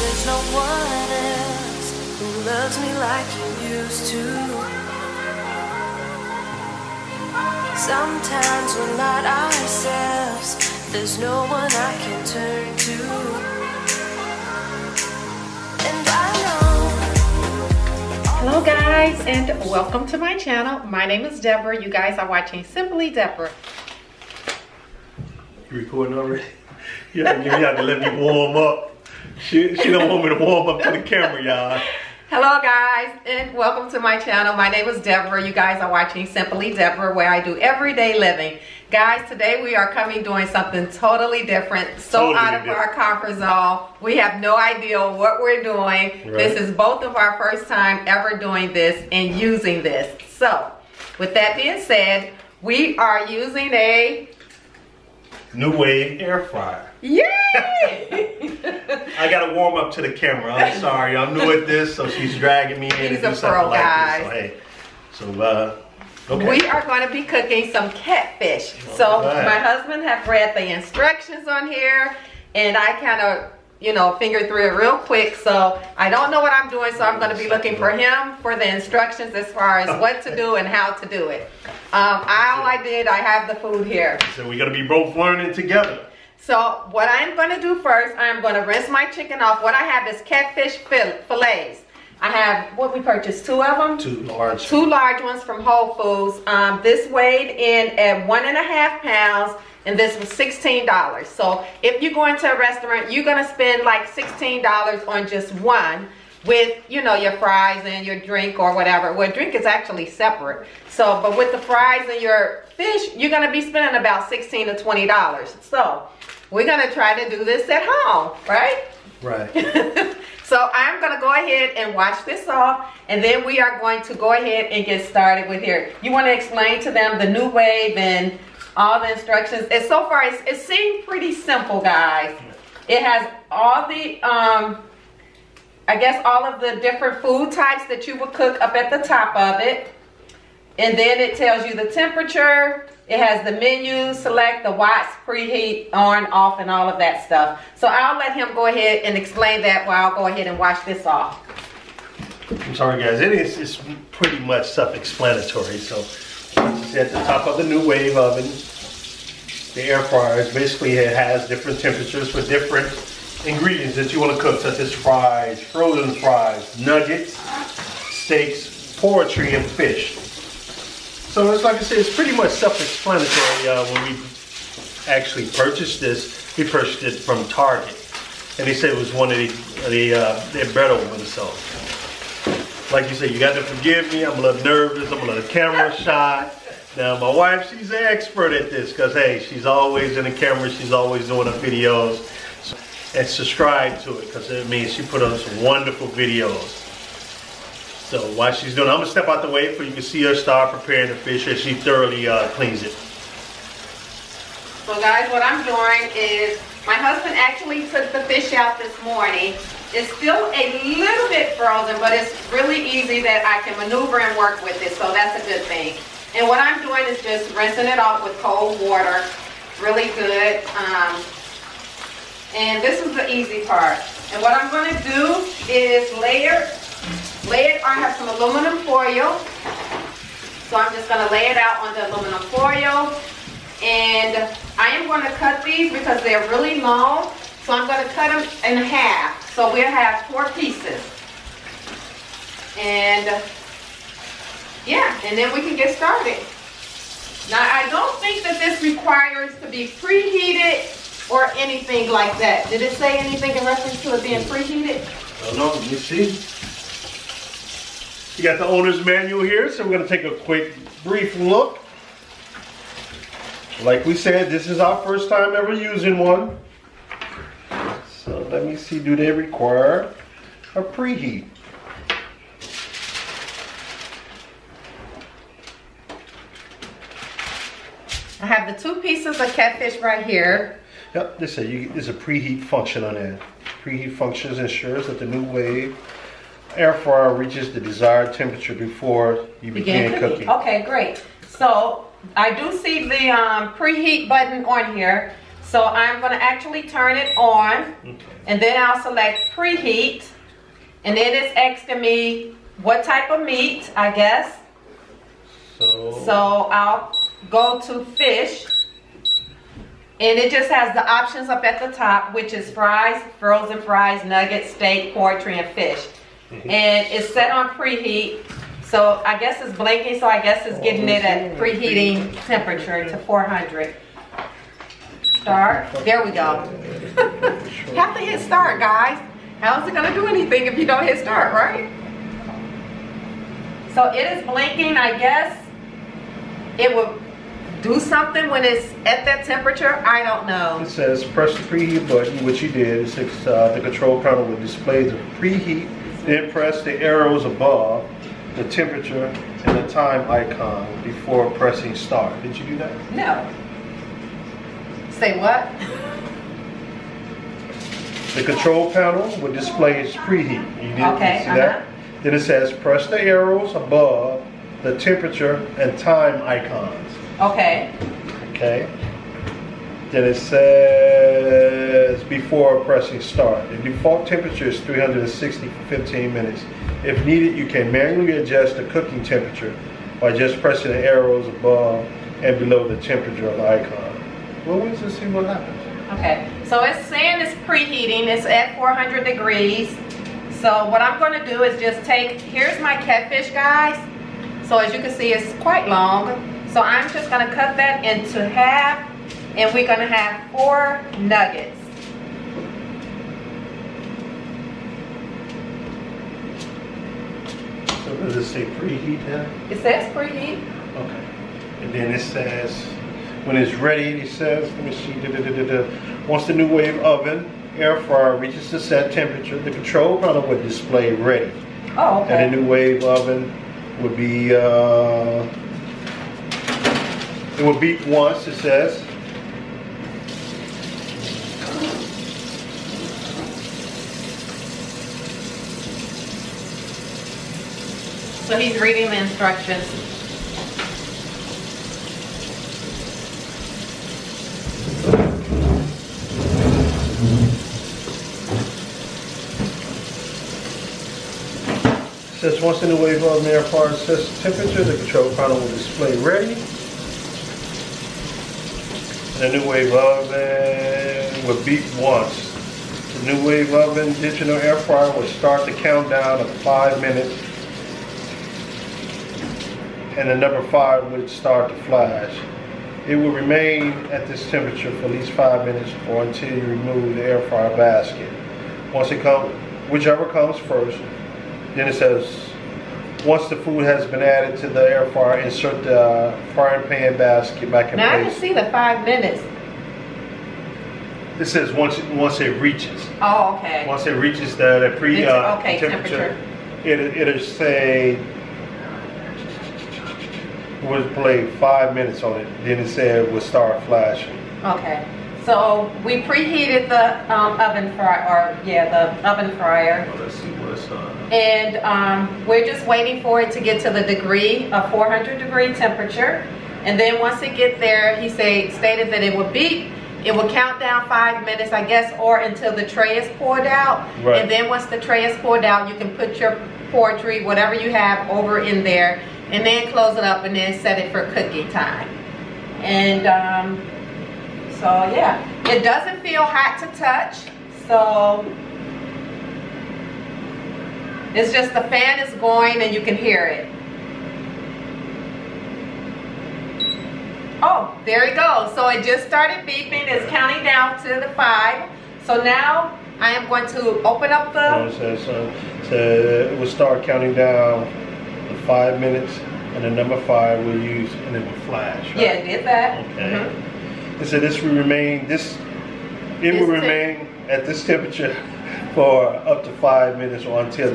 there's no one else who loves me like you used to. Sometimes we're not ourselves, there's no one I can turn to. And I know. Hello guys, and welcome to my channel. My name is Deborah. You guys are watching Simply Deborah. You recording already? You have to let me warm up. She don't want me to warm up to the camera, y'all. Hello guys, and welcome to my channel. My name is Deborah. You guys are watching Simply Deborah, where I do everyday living. Guys, today we are doing something totally different, out of our comfort zone. We have no idea what we're doing. Right. This is both of our first time ever doing this and using this. So, with that being said, we are using a New Wave air fryer. Yay! I gotta warm up to the camera. I'm sorry. I'm new at this, so she's dragging me in He's to do something like this. Okay. We are going to be cooking some catfish. So my husband have read the instructions on here, and I kind of, fingered through it real quick. So I don't know what I'm doing, so I'm going to be looking for him for the instructions as far as what to do and how to do it. I have the food here. So we're going to be both learning together. So what I'm going to do first, I'm going to rinse my chicken off. What I have is catfish fillets. I have, what we purchased, 2 of them? 2 large. 2 large ones from Whole Foods. This weighed in at 1.5 pounds, and this was $16. So if you go into a restaurant, you're gonna spend like $16 on just one with, your fries and your drink or whatever. Well, drink is actually separate. So, but with the fries and your fish, you're gonna be spending about $16 to $20. So we're gonna try to do this at home, right? Right. So I'm going to go ahead and wash this off, and then we are going to go ahead and get started with here. You want to explain to them the New Wave and all the instructions? And so far, it seemed pretty simple, guys. It has all the, I guess all of the different food types that you would cook up at the top of it. And then it tells you the temperature. It has the menu, select the watts, preheat, on, off, and all of that stuff. So I'll let him go ahead and explain that while I'll go ahead and wash this off. I'm sorry guys, it's pretty much self-explanatory. So at the top of the New Wave oven, the air fryers, basically it has different temperatures for different ingredients that you want to cook, such as fries, frozen fries, nuggets, steaks, poultry, and fish. So it's like I said, it's pretty much self-explanatory. When we actually purchased this, we purchased it from Target, and they said it was one of their better ones. So, like you said, you got to forgive me. I'm a little nervous. I'm a little camera shy. Now my wife, she's an expert at this because hey, she's always in the camera. She's always doing her videos. So, and subscribe to it because it means she put on some wonderful videos. So while she's doing it, I'm going to step out the way so you can see her start preparing the fish as she thoroughly cleans it. So guys, what I'm doing is, my husband actually took the fish out this morning. It's still a little bit frozen, but it's really easy that I can maneuver and work with it, so that's a good thing. And what I'm doing is just rinsing it off with cold water, really good. And this is the easy part. And what I'm going to do is lay it. I have some aluminum foil, so I'm just going to lay it out on the aluminum foil, and I am going to cut these because they're really long, so I'm going to cut them in half, so we'll have 4 pieces, and yeah, and then we can get started. Now I don't think that this requires to be preheated or anything like that. Did it say anything in reference to it being preheated? I don't know, let me see. You got the owner's manual here, so we're going to take a quick, brief look. Like we said, this is our first time ever using one. So let me see, do they require a preheat? I have the 2 pieces of catfish right here. Yep, there's a preheat function on that. Preheat functions ensures that the New Wave air fryer reaches the desired temperature before you begin cooking. Okay, great. So I do see the preheat button on here. So I'm gonna actually turn it on, and then I'll select preheat, and then it's asking me what type of meat, I guess. So I'll go to fish, and it just has the options up at the top, which is fries, frozen fries, nuggets, steak, poultry, and fish. And it's set on preheat, so I guess it's blinking, so I guess it's getting it at preheating temperature to 400. Start. There we go. You have to hit start, guys. How is it going to do anything if you don't hit start, right? So it is blinking. I guess it will do something when it's at that temperature. I don't know. It says press the preheat button, which you did. It says the control panel will display the preheat. Then press the arrows above the temperature and the time icon before pressing start. Did you do that? No. Say what? The control panel will display its preheat. You did see that? Then it says press the arrows above the temperature and time icons. Okay. Okay. Then it says before pressing start. The default temperature is 360 for 15 minutes. If needed, you can manually adjust the cooking temperature by just pressing the arrows above and below the temperature of the icon. Well, let's just see what happens. Okay, so it's saying it's preheating. It's at 400 degrees. So what I'm going to do is just here's my catfish, guys. So as you can see, it's quite long. So I'm just going to cut that into half, and we're going to have 4 nuggets. So does it say preheat now? It says preheat. Okay. And then it says, when it's ready, it says, let me see, once the new wave oven, air fryer reaches the set temperature, the control panel will display ready. Oh, okay. And the new wave oven would be, it will beep once, it says. So he's reading the instructions. It says once the new wave oven air fryer sets the temperature, the control panel will display ready. The new wave oven will beep once. The new wave oven digital air fryer will start the countdown of 5 minutes, and the number 5 would start to flash. It will remain at this temperature for at least 5 minutes or until you remove the air fryer basket. Once it comes, whichever comes first. Then it says, once the food has been added to the air fryer, insert the frying pan basket back in place. Now I can see the 5 minutes. It says once it reaches. Oh, okay. Once it reaches the temperature, it'll say, we'll play 5 minutes on it. Then it said we'll start flashing. Okay. So we preheated the oven fryer, the oven fryer. Oh, let's see what's on. And we're just waiting for it to get to the degree of 400 degree temperature. And then once it gets there, he stated that it would beep. It will count down 5 minutes, I guess, or until the tray is poured out. Right. And then once the tray is poured out, you can put your poultry, whatever you have, over in there, and then close it up and then set it for cooking time. And so yeah, it doesn't feel hot to touch. So it's just the fan is going and you can hear it. Oh, there it goes. So it just started beeping. It's counting down to the 5. So now I am going to open up the... It will start counting down the 5 minutes, and the number 5 will use, and it will flash. Right? Yeah, it did that. Okay. It said this will remain, it will remain at this temperature for up to 5 minutes or until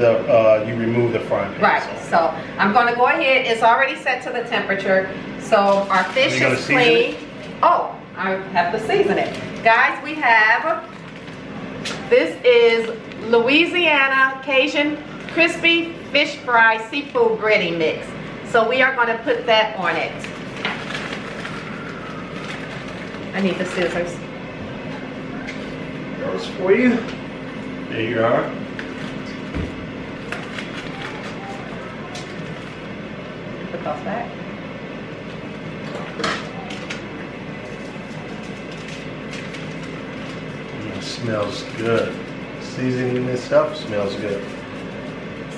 you remove the frying pan. Right. So I'm going to go ahead. It's already set to the temperature. So our fish is clean. Oh, I have to season it. Guys, we have, this is Louisiana Cajun Crispy Fish Fry Seafood Breading Mix. So we are going to put that on it. I need the scissors. this for you. There you are. Put those back. It smells good. Seasoning itself smells good.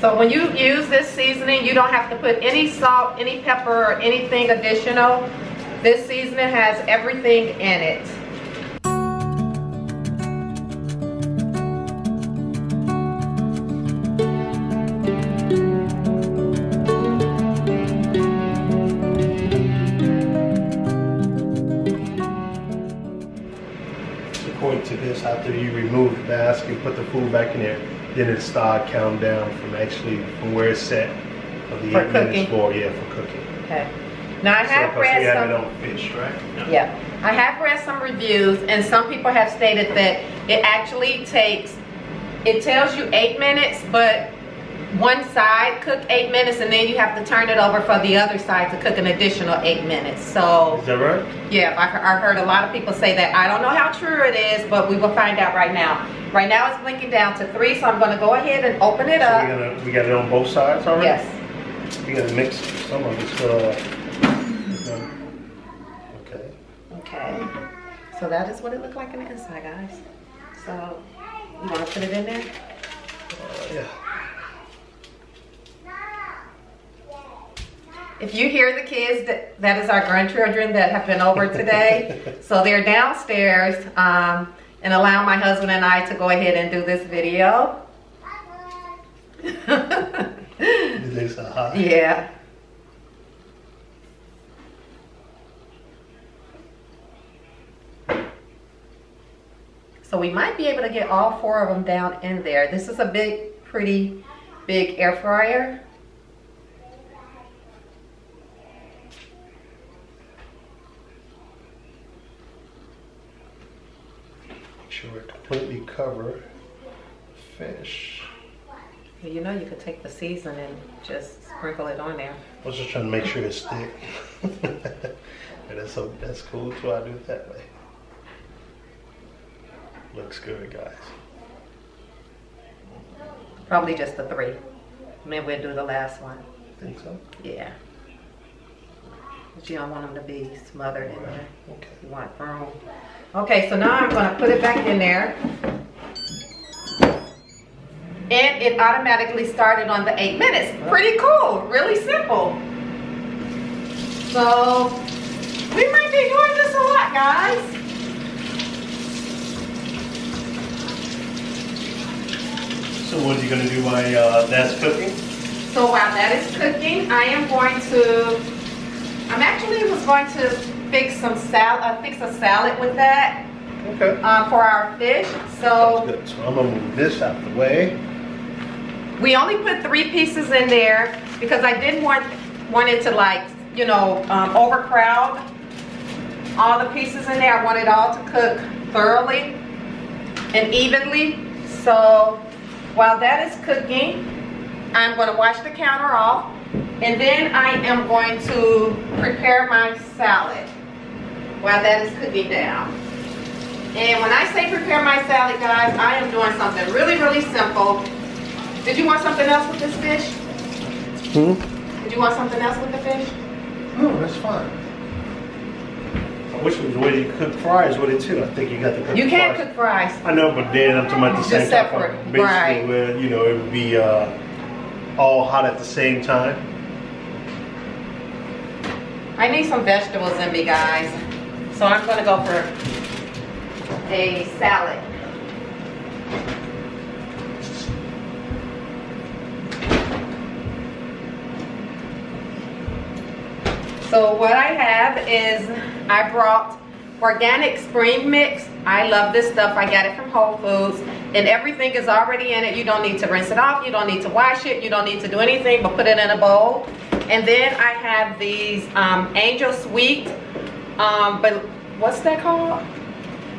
So when you use this seasoning, you don't have to put any salt, any pepper, or anything additional. This seasoning has everything in it. According to this, after you remove the mask and put the food back in there, then it start counting down from where it's set of the 8 minutes for cooking. Okay. Now I have read have some. it on fish, right? Yeah, I have read some reviews, and some people have stated that it actually takes. It tells you 8 minutes, but one side cook 8 minutes, and then you have to turn it over for the other side to cook an additional 8 minutes. So. Is that right? Yeah, I heard a lot of people say that. I don't know how true it is, but we will find out right now. Right now it's blinking down to 3, so I'm going to go ahead and open it up. So we got it on both sides already? Yes. You got to mix some of it. Okay. Okay. So that is what it looked like on the inside, guys. So you want to put it in there? Yeah. If you hear the kids, that is our grandchildren that have been over today. So they're downstairs and allow my husband and I to go ahead and do this video. They so hot. Yeah. So we might be able to get all 4 of them down in there. This is a pretty big air fryer. Make sure it completely cover fish. You know, you could take the seasoning and just sprinkle it on there. I was just trying to make sure it's thick. And that's cool too. I do it that way. Looks good, guys. Probably just the 3. Maybe we'll do the last one. Think so? Yeah. But you don't want them to be smothered in there. Okay. You want room. Okay, so now I'm going to put it back in there. And it automatically started on the 8 minutes. Pretty cool. Really simple. So we might be doing this a lot, guys. So what are you going to do while that's cooking? So while that is cooking, I am going to, I'm actually was going to fix some salad, fix a salad with that. Okay. For our fish. So, good. So I'm going to move this out the way. We only put 3 pieces in there because I didn't want it to, like, you know, overcrowd all the pieces in there. I want it all to cook thoroughly and evenly. So while that is cooking, I'm going to wash the counter off, and then I am going to prepare my salad while that is cooking down. And when I say prepare my salad, guys, I am doing something really, really simple. Did you want something else with this fish? Did you want something else with the fish? No, that's fine. I wish it was the way you cook fries with it too. I think you got to cook You can't fries. cook fries. I know, but then I'm talking about the same Just type of, separate, basically right. where, you know, it would be all hot at the same time. I need some vegetables in me, guys. So I'm going to go for a salad. So what I have is I brought organic spring mix. I love this stuff. I got it from Whole Foods, and everything is already in it. You don't need to rinse it off. You don't need to wash it. You don't need to do anything but put it in a bowl. And then I have these Angel Sweet, but what's that called?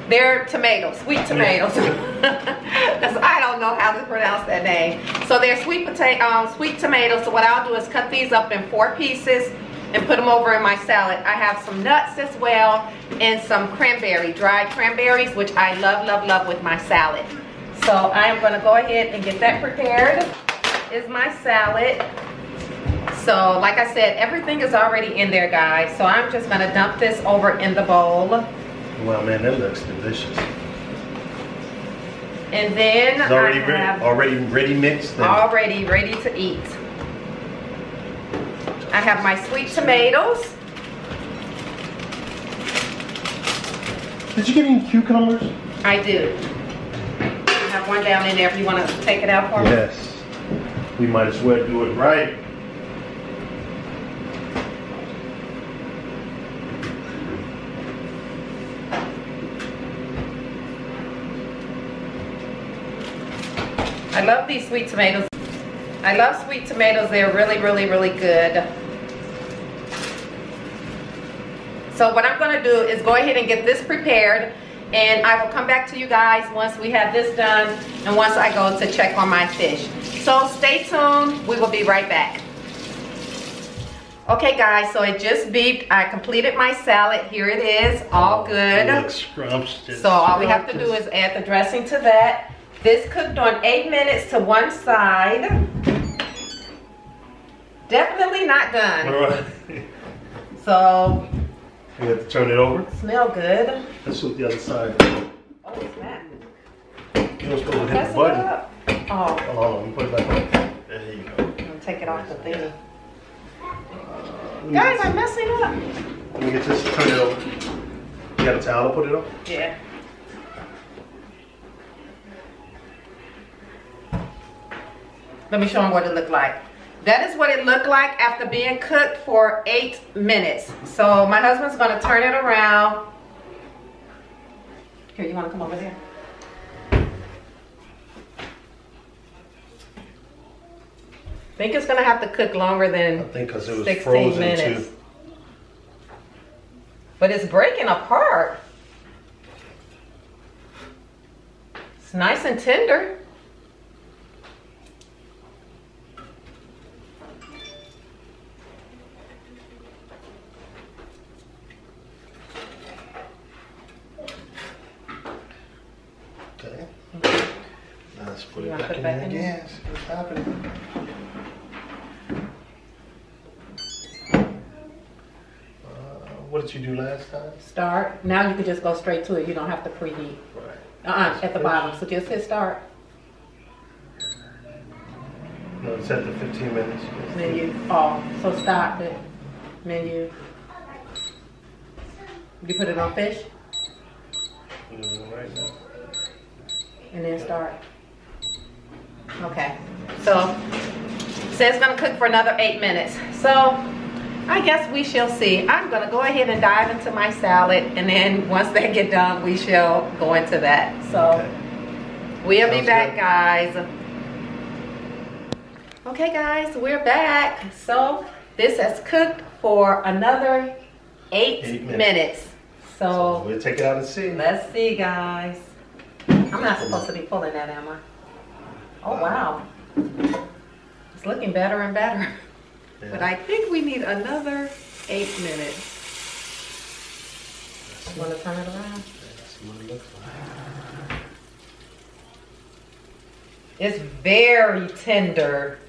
They're tomatoes, sweet tomatoes. I don't know how to pronounce that name. So they're sweet tomatoes. So what I'll do is cut these up in 4 pieces, and put them over in my salad. I have some nuts as well and some dried cranberries, which I love, love, love with my salad. So I am gonna go ahead and get that prepared. Is my salad. So like I said, everything is already in there, guys. So I'm just gonna dump this over in the bowl. Wow, man, that looks delicious. And then it's already ready mixed. Already ready to eat. I have my sweet tomatoes. Did you get any cucumbers? I do. I have one down in there if you want to take it out for me. Yes. We might as well do it right. I love these sweet tomatoes. I love sweet tomatoes. They're really, really, really good. So what I'm going to do is go ahead and get this prepared, and I will come back to you guys once we have this done and once I go to check on my fish. So stay tuned. We will be right back. Okay guys, so it just beeped. I completed my salad. Here it is, all good. It looks scrumptious. So all we have to do is add the dressing to that. This cooked on 8 minutes to one side. Definitely not done. All right. So you have to turn it over. Smell good. Let's do the other side. Oh snap! You're supposed to hit the button. Oh. Hold on, let me put it back on. There you go. I'm gonna take it off the thingy. Guys, I'm messing up. Let me get this. Turn it over. You got a towel to put it on? Yeah. Let me show them what it looked like. That is what it looked like after being cooked for 8 minutes. So my husband's gonna turn it around. Here, you wanna come over there? I think it's gonna have to cook longer than I think because it was 16 frozen minutes. too. But it's breaking apart. It's nice and tender. Okay. Now let's put it back in there again. See what's happening. What did you do last time? Start. Now you can just go straight to it. You don't have to preheat. Right. At the bottom. So just hit start. No, it's at the 15 minutes. Menu. Oh, so stop it. Menu. You put it on fish? Right now. And then start. Okay. So, says it's gonna cook for another 8 minutes. So, I guess we shall see. I'm gonna go ahead and dive into my salad, and then once they get done, we shall go into that. So, okay. We'll be back, guys. Okay, guys, we're back. So, this has cooked for another 8 minutes. So, we'll take it out and see. Let's see, guys. I'm not supposed to be pulling that, am I? Oh, wow. It's looking better and better. Yeah. But I think we need another 8 minutes. You want to turn it around? Let's see what it looks like. It's very tender.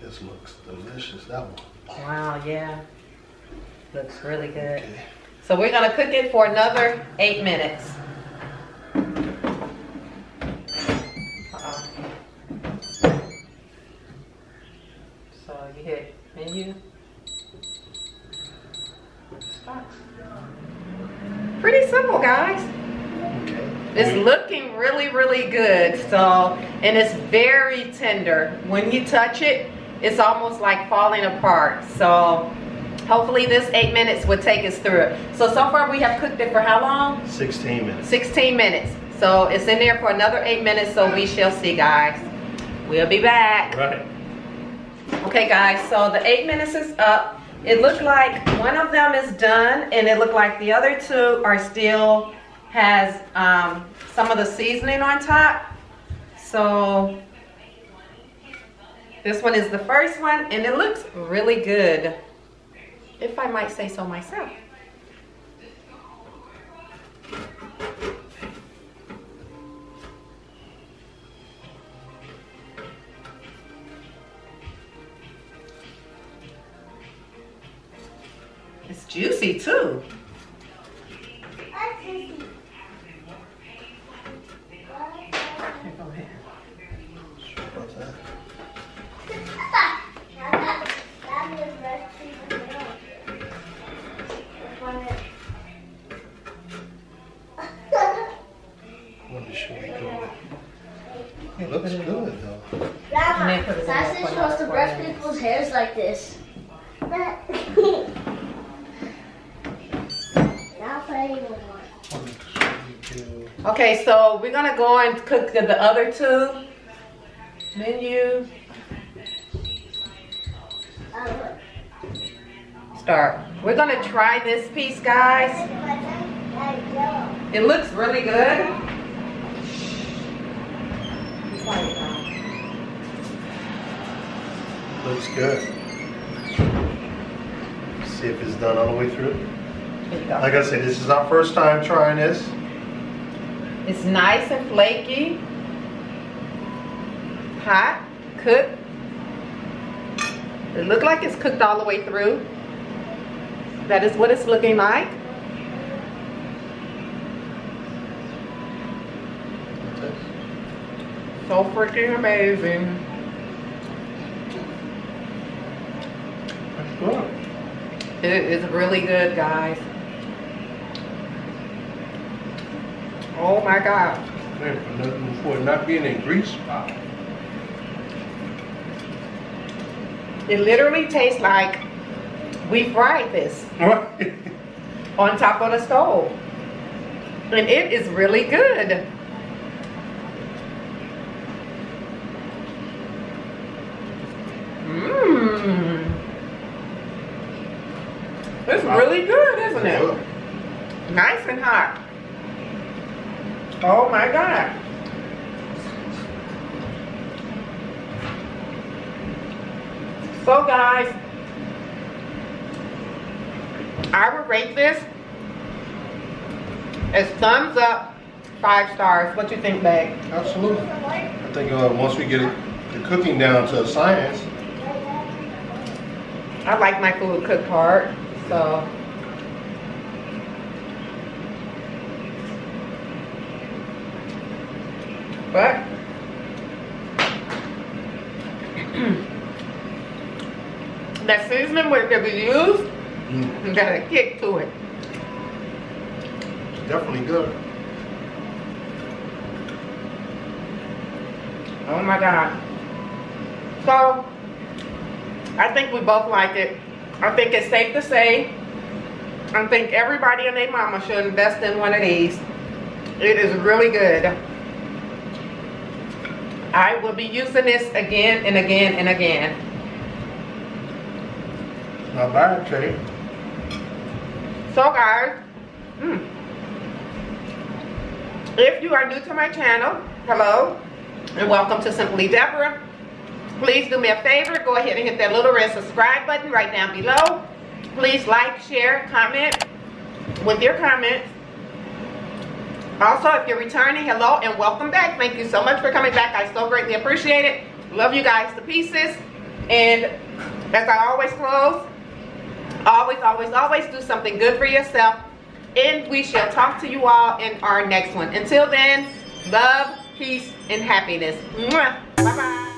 This looks delicious, that one. Wow, yeah. Looks really good. Okay. So we're gonna cook it for another 8 minutes. So you hit menu. Start. Pretty simple, guys. Okay. It's looking really, really good. So, and it's very tender. When you touch it, it's almost like falling apart. So hopefully this 8 minutes would take us through it. So far we have cooked it for how long? 16 minutes. 16 minutes. So it's in there for another 8 minutes, so we shall see, guys. We'll be back. Right. Okay, guys, so the 8 minutes is up. It looked like one of them is done, and it looked like the other two are still has some of the seasoning on top. So this one is the first one, and it looks really good, if I might say so myself. It's juicy too. Go ahead. It looks good though. Sasha supposed to brush people's hairs like this. Not playing anymore. Okay, so we're gonna go and cook the other two. Menu. Start. We're gonna try this piece, guys. It looks really good. Looks good. See if it's done all the way through. Like I said, this is our first time trying this. It's nice and flaky. Hot, cooked. It looks like it's cooked all the way through. That is what it's looking like. So freaking amazing. That's good. It is really good, guys. Oh my God. Man, for it not being in grease. Wow. It literally tastes like we fried this on top of the stove. And it is really good. Mmm. It's really good, isn't it? Nice and hot. Oh my God. So guys, I would rate this as thumbs up, 5 stars. What you think, babe? Absolutely. I think once we get the cooking down to a science. I like my food cooked hard, so. But that seasoning that we used got a kick to it. It's definitely good. Oh my God. So I think we both like it. I think it's safe to say, I think everybody and their mama should invest in one of these. It is really good. I will be using this again and again and again. Not bad, Trey. So guys, if you are new to my channel, hello and welcome to Simply Deborah. Please do me a favor, go ahead and hit that little red subscribe button right down below. Please like, share, comment with your comments. Also, if you're returning, hello and welcome back. Thank you so much for coming back. I so greatly appreciate it. Love you guys to pieces. And as I always close, always, always, always do something good for yourself. And we shall talk to you all in our next one. Until then, love, peace, and happiness. Bye-bye.